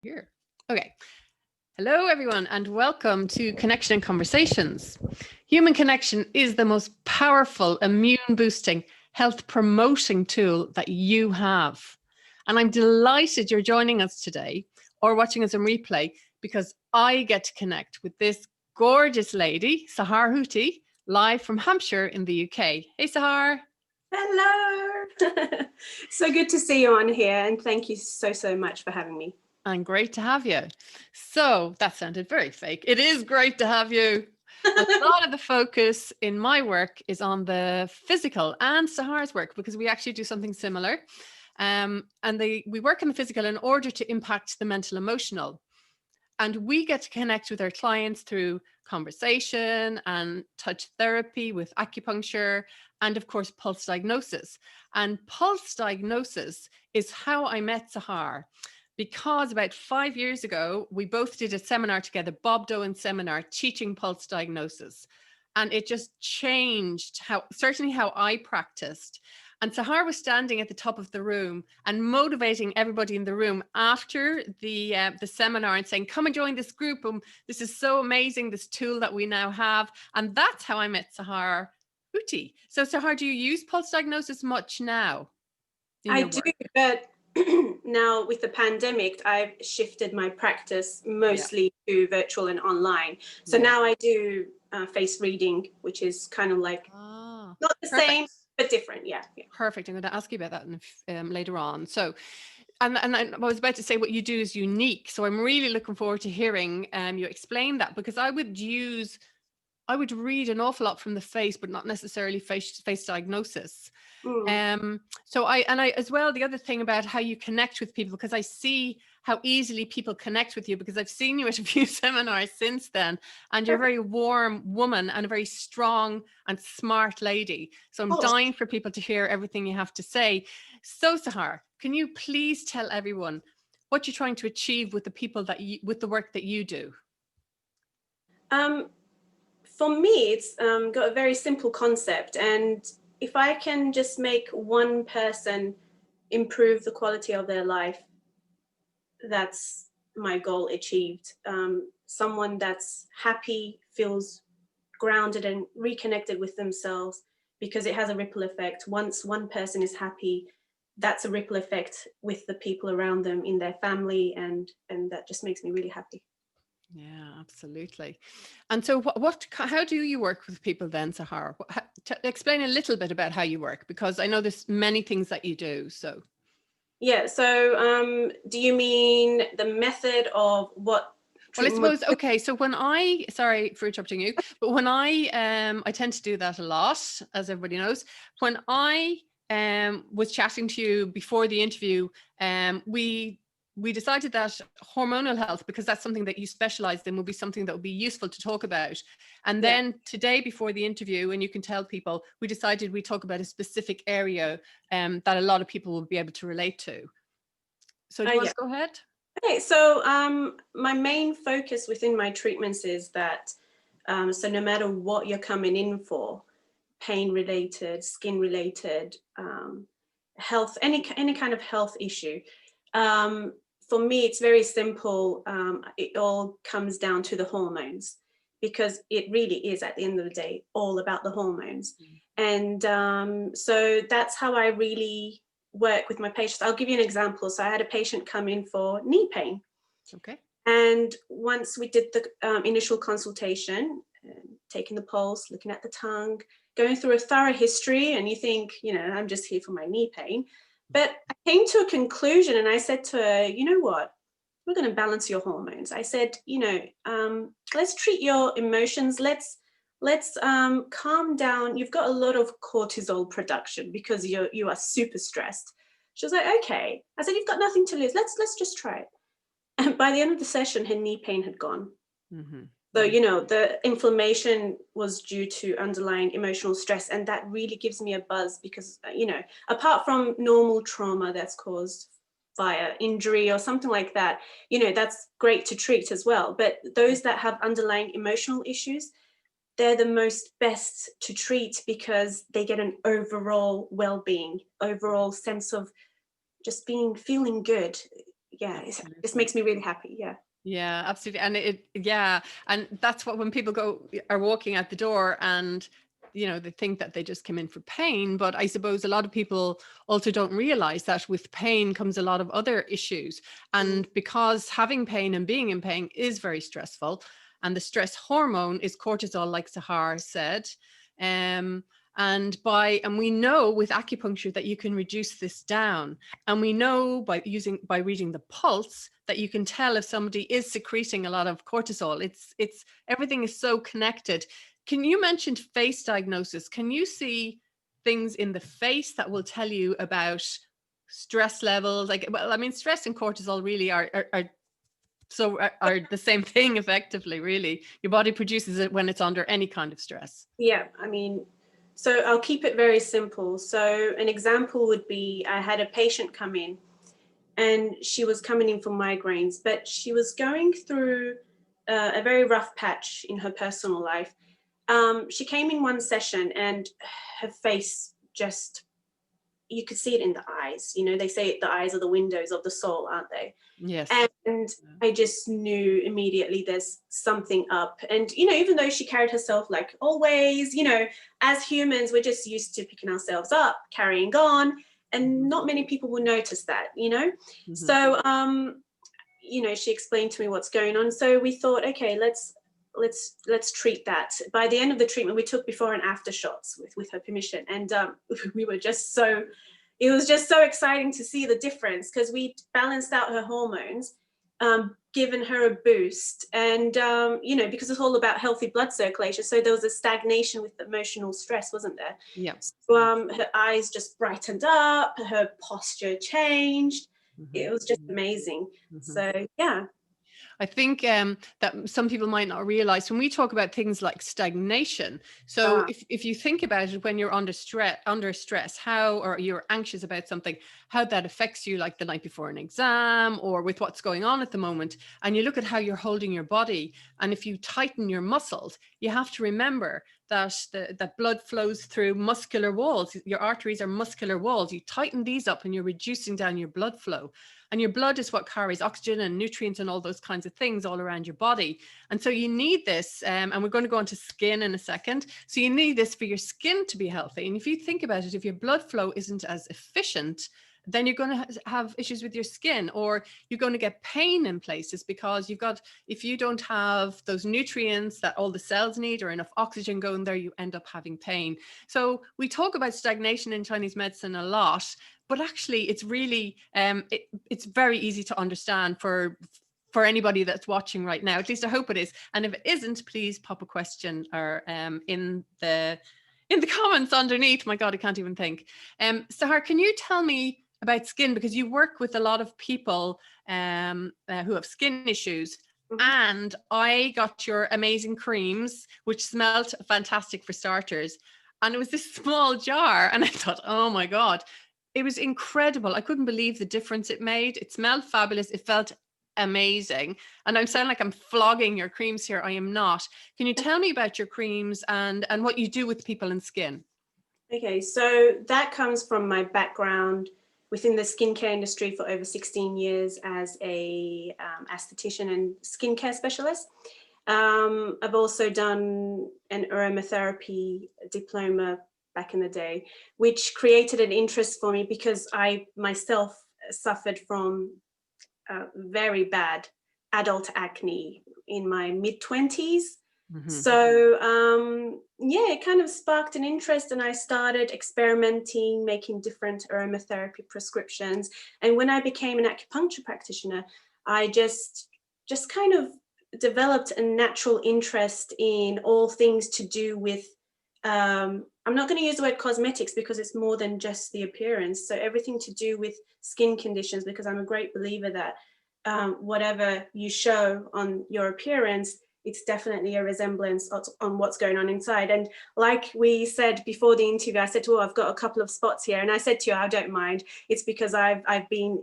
Here. Okay. Hello, everyone, and welcome to Connection and Conversations. Human connection is the most powerful immune boosting, health promoting tool that you have. And I'm delighted you're joining us today or watching us on replay because I get to connect with this gorgeous lady, Sahar Hooti, live from Hampshire in the UK. Hey, Sahar. Hello. So good to see you on here, and thank you so much for having me. And great to have you. So that sounded very fake. It is great to have you. A lot of the focus in my work is on the physical and Sahar's work because we actually do something similar. We work in the physical in order to impact the mental emotional. And we get to connect with our clients through conversation and touch therapy with acupuncture and, of course, pulse diagnosis. And pulse diagnosis is how I met Sahar because about 5 years ago, we both did a seminar together, Bob Doan seminar, teaching pulse diagnosis. And it just changed certainly how I practiced. And Sahar was standing at the top of the room and motivating everybody in the room after the seminar and saying, come and join this group. This is so amazing, this tool that we now have. And that's how I met Sahar Hooti. So Sahar, do you use pulse diagnosis much now in I your do, work? but now with the pandemic, I've shifted my practice mostly to virtual and online. So now I do face reading, which is kind of like not the same, Perfect. but different. Yeah. Perfect. I'm going to ask you about that later on. So, and I was about to say what you do is unique. So I'm really looking forward to hearing you explain that because I would read an awful lot from the face, but not necessarily face diagnosis. So I as well, the other thing about how you connect with people, because I see how easily people connect with you because I've seen you at a few seminars since then, and you're a very warm woman and a very strong and smart lady. So I'm dying for people to hear everything you have to say. So Sahar, can you please tell everyone what you're trying to achieve with the people with the work that you do? For me, it's got a very simple concept, and if I can just make one person improve the quality of their life, that's my goal achieved. Someone that's happy, feels grounded and reconnected with themselves, because it has a ripple effect. Once one person is happy, that's a ripple effect with the people around them in their family, and that just makes me really happy. Yeah, absolutely. And so how do you work with people then, Sahar? Explain a little bit about how you work, because I know there's many things that you do. So Yeah, so do you mean the method of what well, I treatment? suppose, okay, so sorry for interrupting you, but when I tend to do that a lot, as everybody knows. When I was chatting to you before the interview, we decided that hormonal health, because that's something that you specialized in, would be something that would be useful to talk about. And Yeah. then today before the interview, and you can tell people, we decided we talk about a specific area that a lot of people will be able to relate to. So do you want Yeah. to go ahead? Okay, so my main focus within my treatments is that so no matter what you're coming in for, pain related, skin related, health, any kind of health issue, for me it's very simple. It all comes down to the hormones, because it really is at the end of the day all about the hormones. And so that's how I really work with my patients. I'll give you an example. So I had a patient come in for knee pain. Okay. And once we did the initial consultation, taking the pulse, looking at the tongue, going through a thorough history, and you think, I'm just here for my knee pain. But I came to a conclusion, and I said to her, you know what? We're going to balance your hormones. I said, let's treat your emotions. Let's calm down. You've got a lot of cortisol production because you are super stressed. She was like, okay. I said, you've got nothing to lose. Let's just try it. And by the end of the session, her knee pain had gone. Mm-hmm. So, the inflammation was due to underlying emotional stress. And that really gives me a buzz because, apart from normal trauma that's caused via injury or something like that, that's great to treat as well. But those that have underlying emotional issues, they're the most best to treat because they get an overall well-being, overall sense of just feeling good. yeah, it just Absolutely. makes me really happy. Yeah. Yeah, absolutely. And yeah. And that's what, when people are walking out the door and, they think that they just come in for pain. But I suppose a lot of people also don't realize that with pain comes a lot of other issues. Mm. And because having pain and being in pain is very stressful, and the stress hormone is cortisol, like Sahar said. Um, and we know with acupuncture that you can reduce this down. And we know by reading the pulse that you can tell if somebody is secreting a lot of cortisol. It's everything is so connected. Can you mention face diagnosis? Can you see things in the face that will tell you about stress levels? Like, well, I mean, stress and cortisol really are the same thing effectively, really. Your body produces it when it's under any kind of stress. Yeah, I mean, so I'll keep it very simple. So an example would be, I had a patient come in and she was coming in for migraines, but she was going through a very rough patch in her personal life. She came in one session and her face just, you could see it in the eyes. They say the eyes are the windows of the soul, aren't they? Yes. And I just knew immediately there's something up. And, even though she carried herself like always, as humans, we're just used to picking ourselves up, carrying on, and not many people will notice that. Mm-hmm. So, she explained to me what's going on. So we thought, okay, let's treat that. By the end of the treatment, we took before and after shots with her permission. And we were just so, it was just so exciting to see the difference, because we balanced out her hormones, given her a boost. And, because it's all about healthy blood circulation. So there was a stagnation with emotional stress, wasn't there? Yeah. So her eyes just brightened up, her posture changed. Mm-hmm. It was just amazing. Mm-hmm. So, yeah. I think that some people might not realize when we talk about things like stagnation. So if you think about it, when you're under stress, how, or you're anxious about something, how that affects you, like the night before an exam or with what's going on at the moment, and you look at how you're holding your body, and if you tighten your muscles, you have to remember that that blood flows through muscular walls. Your arteries are muscular walls. You tighten these up and you're reducing down your blood flow. And your blood is what carries oxygen and nutrients and all those kinds of things all around your body. And so you need this, and we're going to go into skin in a second. So you need this for your skin to be healthy. And if you think about it, if your blood flow isn't as efficient, then you're going to have issues with your skin, or you're going to get pain in places because if you don't have those nutrients that all the cells need or enough oxygen going there, you end up having pain. So we talk about stagnation in Chinese medicine a lot, but actually it's really, it's very easy to understand for anybody that's watching right now. At least I hope it is. And if it isn't, please pop a question or in the comments underneath. My God, I can't even think. Sahar, can you tell me about skin? Because you work with a lot of people who have skin issues. Mhm. And I got your amazing creams, which smelled fantastic for starters. And it was this small jar. And I thought, oh my God, it was incredible. I couldn't believe the difference it made. It smelled fabulous. It felt amazing. And I'm sounding like I'm flogging your creams here. I am not. Can you tell me about your creams and what you do with people and skin? Okay, so that comes from my background within the skincare industry for over 16 years as a esthetician and skincare specialist. I've also done an aromatherapy diploma back in the day, which created an interest for me because I myself suffered from very bad adult acne in my mid-20s. Mm-hmm. So yeah, it kind of sparked an interest, and I started experimenting, making different aromatherapy prescriptions. And when I became an acupuncture practitioner, I just kind of developed a natural interest in all things to do with I'm not going to use the word cosmetics because it's more than just the appearance. So everything to do with skin conditions, because I'm a great believer that whatever you show on your appearance, it's definitely a resemblance on what's going on inside. And like we said before the interview, I said to her, I've got a couple of spots here. And I said to her, I don't mind. It's because I've been,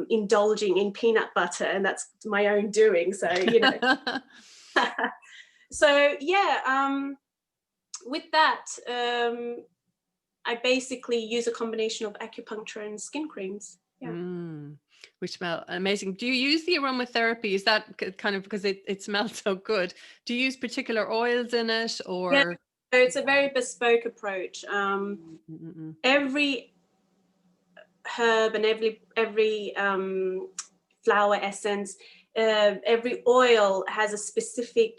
indulging in peanut butter, and that's my own doing. So, so yeah, with that, I basically use a combination of acupuncture and skin creams. Yeah. which smell amazing. Do you use the aromatherapy? Is that kind of because it smells so good? Do you use particular oils in it, Yeah, or? so it's a very bespoke approach. Mm-mm. Every herb and every flower essence, every oil has a specific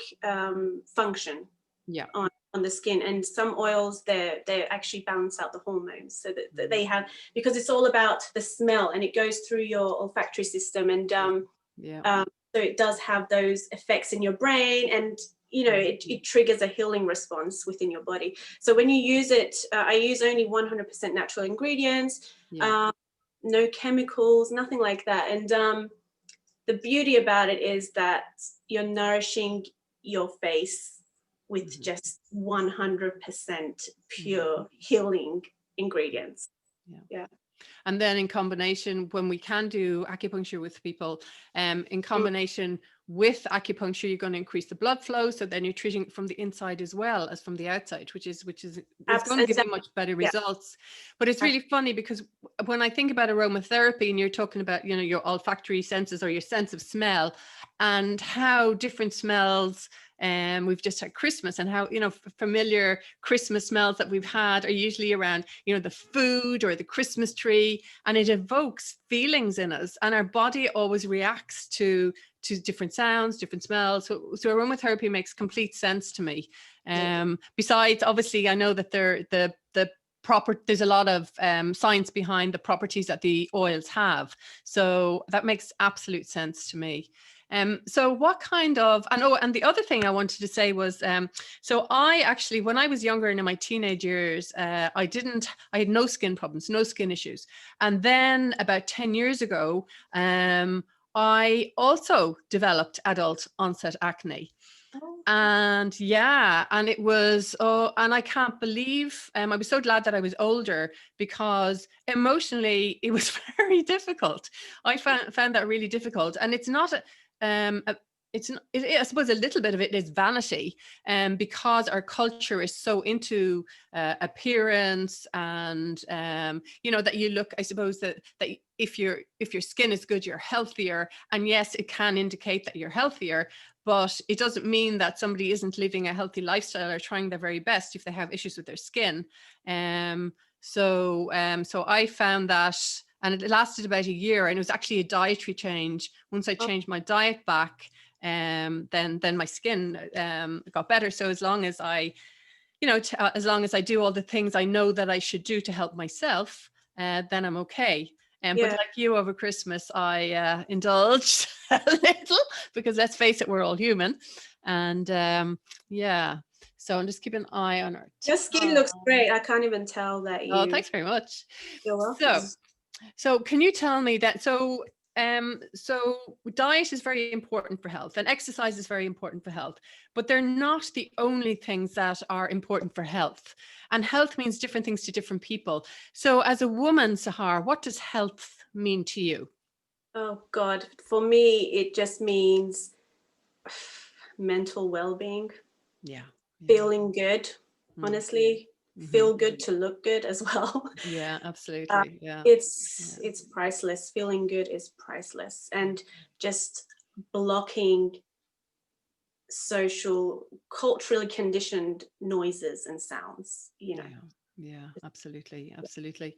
function Yeah. on the skin, and some oils they actually balance out the hormones, so that they have, because it's all about the smell and it goes through your olfactory system, and Yeah. so it does have those effects in your brain, and you know it triggers a healing response within your body. So when you use it, I use only 100% natural ingredients, Yeah. no chemicals, nothing like that. And the beauty about it is that you're nourishing your face with just 100% pure healing ingredients. Yeah. Yeah. And then in combination, when we can do acupuncture with people, in combination with acupuncture, you're going to increase the blood flow. So then you're treating from the inside as well as from the outside, which is going to give you much better Yeah. results. But it's really funny because when I think about aromatherapy and you're talking about, you know, your olfactory senses or your sense of smell and how different smells, we've just had Christmas, and how, you know, familiar Christmas smells that we've had are usually around, you know, the food or the Christmas tree, and it evokes feelings in us, and our body always reacts to different sounds, different smells. So aromatherapy makes complete sense to me. Besides, obviously, I know that there's a lot of science behind the properties that the oils have. So that makes absolute sense to me. So what kind of, and the other thing I wanted to say was, so I actually, when I was younger and in my teenage years, I had no skin problems, no skin issues. And then about 10 years ago, I also developed adult onset acne. And it was, and I can't believe, I was so glad that I was older, because emotionally it was very difficult. I found that really difficult. And it's not I suppose a little bit of it is vanity, because our culture is so into appearance, and you know, that you look, I suppose that if your skin is good, you're healthier. And yes, it can indicate that you're healthier, but it doesn't mean that somebody isn't living a healthy lifestyle or trying their very best if they have issues with their skin. So I found that, and it lasted about a year, and it was actually a dietary change. Once I changed my diet back, then my skin got better. So as long as I, you know, as long as I do all the things I know that I should do to help myself, then I'm okay. But like you, over Christmas, I indulged a little, because let's face it, we're all human. And so I'm just keeping an eye on our Your skin looks great. I can't even tell that Oh, you. thanks very much. You're welcome. So can you tell me that, so diet is very important for health, and exercise is very important for health, but they're not the only things that are important for health. And health means different things to different people. So as a woman, Sahar, what does health mean to you? Oh God, for me, it just means mental well-being, Yeah. feeling good, Mm. honestly, feel good to look good as well. Yeah, absolutely. Yeah. It's priceless. Feeling good is priceless. And just blocking social, culturally conditioned noises and sounds, you know. Yeah, absolutely. Absolutely.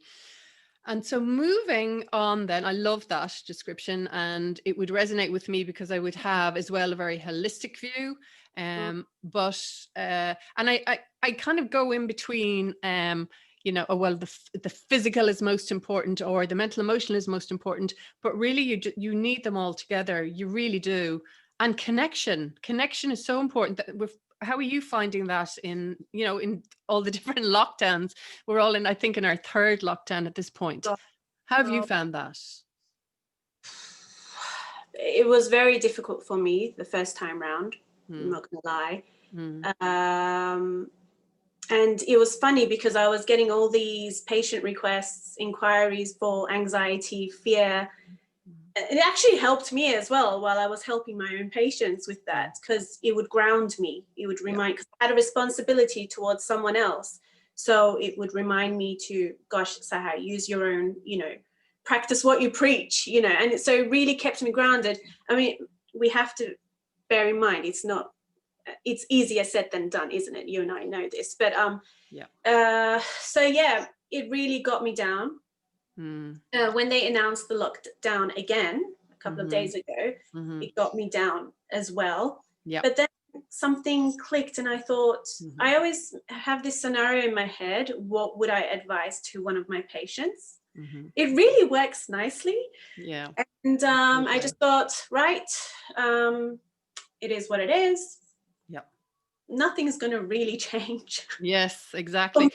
And so moving on then, I love that description, and it would resonate with me because I would have as well a very holistic view. But and I kind of go in between, you know, oh, well, the physical is most important, or the mental emotional is most important, but really you need them all together. You really do. And connection is so important. That how are you finding that in, you know, in all the different lockdowns? We're all in, I think, in our third lockdown at this point. God, How have you oh, found that? it was very difficult for me the first time round. I'm Mm, not gonna lie. mm, And it was funny because I was getting all these patient requests, inquiries for anxiety, fear. It actually helped me as well while I was helping my own patients with that, because it would ground me. It would yeah, remind, because I had a responsibility towards someone else. So it would remind me to, gosh, Sahar, use your own, you know, practice what you preach, you know, and so it really kept me grounded. I mean, we have to bear in mind, it's easier said than done, isn't it? You and I know this, but so yeah, it really got me down. When they announced the lockdown again a couple of days ago, it got me down as well. But then something clicked, and I thought, I always have this scenario in my head, what would I advise to one of my patients? It really works nicely. And I just thought, right, it is what it is. Nothing's going to really change. Yes, exactly.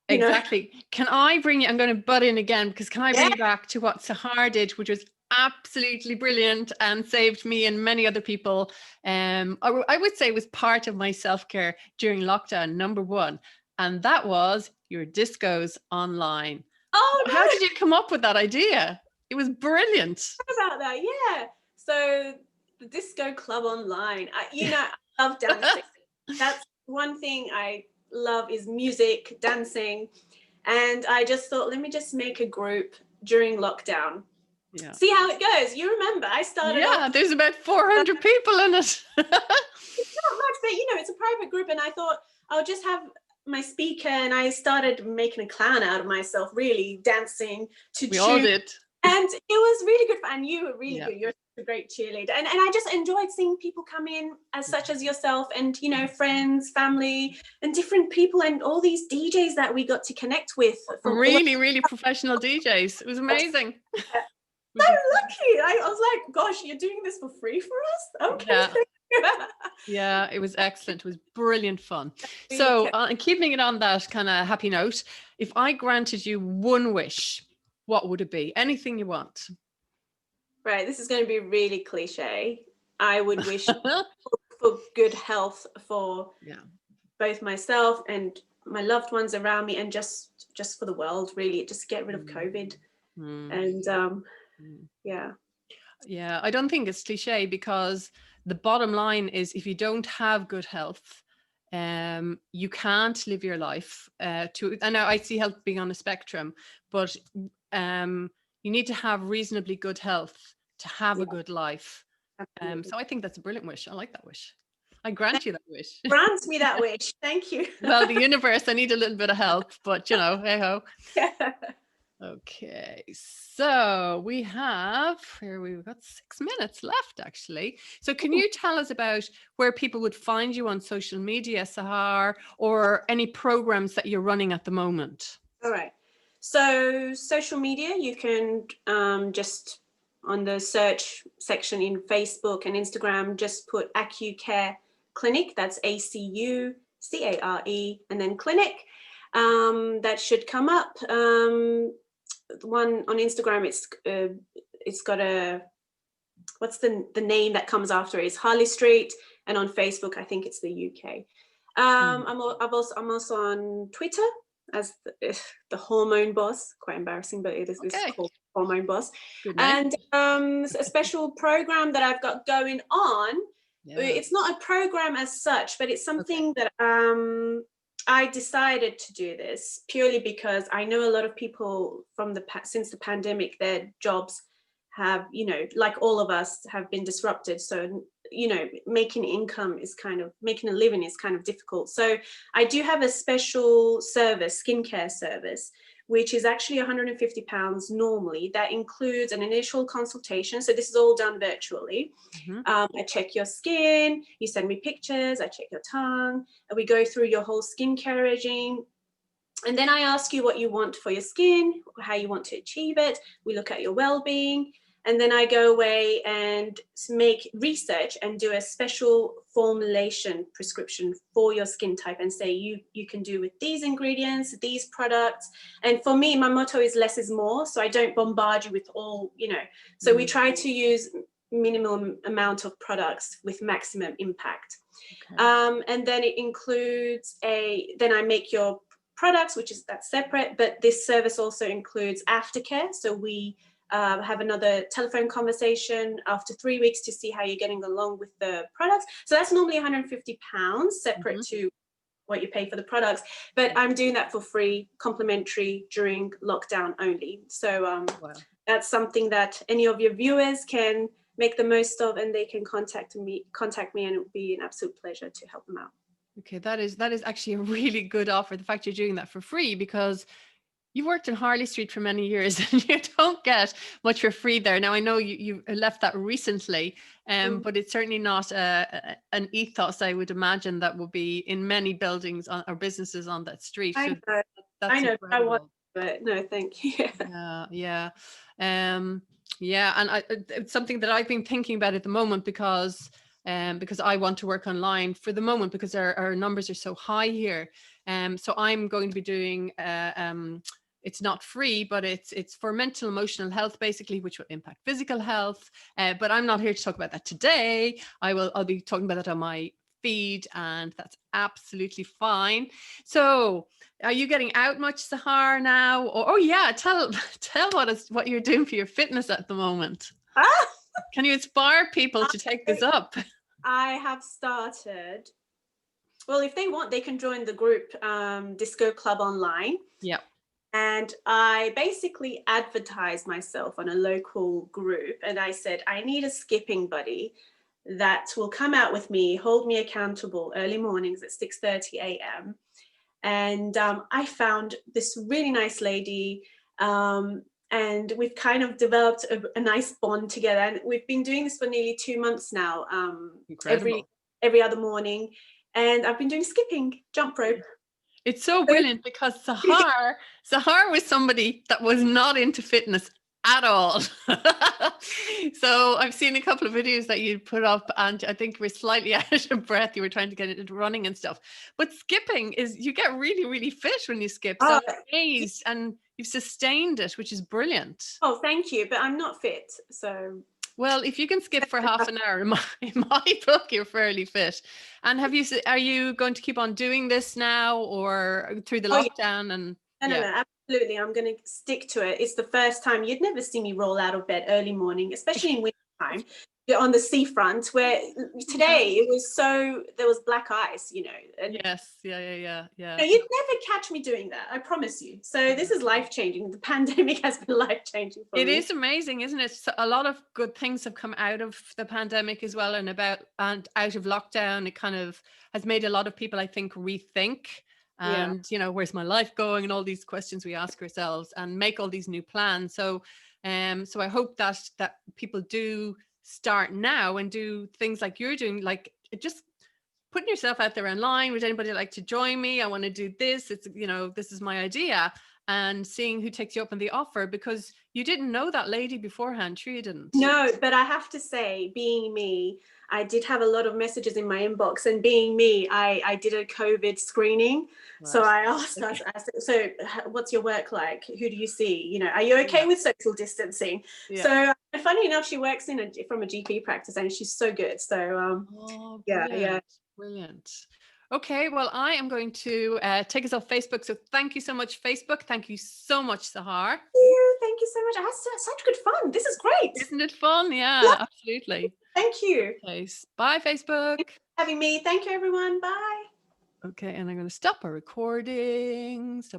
Exactly. Can I bring you, I'm going to butt in again, because can I bring you back to what Sahar did, which was absolutely brilliant and saved me and many other people. I would say was part of my self-care during lockdown, number one. And that was your discos online. Oh, no. How did you come up with that idea? It was brilliant. About that, yeah. So the disco club online, I love dancing. That's one thing I love is music, dancing. And I just thought, let me just make a group during lockdown. See how it goes. You remember, I started off. There's about 400 people in it. It's not much, but it's a private group, and I thought I'll just have my speaker, and I started making a clown out of myself, really dancing to We all did. And it was really good, and you were really good. You're a great cheerleader, and I just enjoyed seeing people come in such as yourself, and friends, family, and different people, and all these DJs that we got to connect with. Really professional DJs. It was amazing. So lucky. I was like, gosh, you're doing this for free for us? Okay. Yeah, it was excellent. It was brilliant fun. So keeping it on that kind of happy note, if I granted you one wish, what would it be? Anything you want. Right, this is going to be really cliche. I would wish for good health for both myself and my loved ones around me, and just for the world, really, just get rid of COVID. And yeah, I don't think it's cliche, because the bottom line is, if you don't have good health, you can't live your life and now I see health being on a spectrum, but you need to have reasonably good health to have a good life. So I think that's a brilliant wish. I like that wish. I grant you that wish. Grant me that wish. Thank you. Well, the universe, I need a little bit of help, but hey ho. Okay, so we've got 6 minutes left, actually. So can you tell us about where people would find you on social media, Sahar, or any programs that you're running at the moment? All right. So social media, you can just on the search section in Facebook and Instagram, just put AcuCare Clinic. That's AcuCare, and then clinic. That should come up. The one on Instagram, it's got what's the name that comes after it is Harley Street, and on Facebook I think it's the UK. I'm also on Twitter as the Hormone Boss. Quite embarrassing, but it is called Hormone Boss. And a special program that I've got going on. It's not a program as such, but it's something that I decided to do this purely because I know a lot of people since the pandemic, their jobs have, like all of us, have been disrupted. So, making a living is kind of difficult. So I do have a special service, skincare service, which is actually £150 normally. That includes an initial consultation. So this is all done virtually. I check your skin, you send me pictures, I check your tongue, and we go through your whole skincare regime. And then I ask you what you want for your skin, how you want to achieve it. We look at your well-being. And then I go away and make research and do a special formulation prescription for your skin type and say, you can do with these ingredients, these products. And for me, my motto is less is more. So I don't bombard you with all, So we try to use minimum amount of products with maximum impact. And then it includes then I make your products, that's separate, but this service also includes aftercare. So we have another telephone conversation after 3 weeks to see how you're getting along with the products. So that's normally £150 separate to what you pay for the products, but I'm doing that for free, complimentary during lockdown only. So that's something that any of your viewers can make the most of, and they can contact me, and it would be an absolute pleasure to help them out. Okay, that is actually a really good offer. The fact you're doing that for free, because you worked in Harley Street for many years and you don't get much for free there. Now, I know you left that recently, but it's certainly not an ethos, I would imagine, that will be in many buildings or businesses on that street. I So know, that's I want, incredible. but no, thank you. Yeah. Yeah. And it's something that I've been thinking about at the moment, because I want to work online for the moment, because our numbers are so high here. So I'm going to be doing it's not free, but it's for mental emotional health, basically, which will impact physical health. But I'm not here to talk about that today. I'll be talking about that on my feed, and that's absolutely fine. So are you getting out much, Sahar, now? Or, oh yeah, tell what you're doing for your fitness at the moment. Can you inspire people to take this up? I have started. Well, if they want, they can join the group Disco Club Online. Yeah. And I basically advertised myself on a local group, and I said, I need a skipping buddy that will come out with me, hold me accountable early mornings at 6:30 a.m. And I found this really nice lady, and we've kind of developed a nice bond together. And we've been doing this for nearly 2 months now, Incredible. every other morning. And I've been doing skipping, jump rope. It's so brilliant, because Sahar was somebody that was not into fitness at all. So I've seen a couple of videos that you put up, and I think we're slightly out of breath. You were trying to get into running and stuff. But skipping you get really, really fit when you skip. So I'm amazed, and you've sustained it, which is brilliant. Oh, thank you. But I'm not fit, so. Well, if you can skip for half an hour, in my book, you're fairly fit. And are you going to keep on doing this now, or through the lockdown? And No, absolutely. I'm going to stick to it. It's the first time. You'd never see me roll out of bed early morning, especially in winter time. You're on the seafront, where today there was black ice, Yes, yeah. No, you'd never catch me doing that, I promise you. So this is life-changing. The pandemic has been life-changing for me. It is amazing, isn't it? So a lot of good things have come out of the pandemic as well, and out of lockdown. It kind of has made a lot of people, I think, rethink, and where's my life going, and all these questions we ask ourselves, and make all these new plans. So I hope that people do start now and do things like you're doing, like just putting yourself out there online. Would anybody like to join me? I want to do this. It's, this is my idea. And seeing who takes you up on the offer, because you didn't know that lady beforehand. True, you didn't. No, but I have to say, being me, I did have a lot of messages in my inbox, and being me, I did a COVID screening. Right. So I asked us, so what's your work like? Who do you see? Are you okay with social distancing? Yeah. So funny enough, she works from a GP practice, and she's so good. So Brilliant. Okay, well, I am going to take us off Facebook. So thank you so much, Facebook. Thank you so much, Sahar. Thank you so much. I had such good fun. This is great. Isn't it fun? Yeah, absolutely. Thank you. Okay, bye, Facebook. Thanks for having me. Thank you, everyone. Bye. Okay, and I'm going to stop our recording.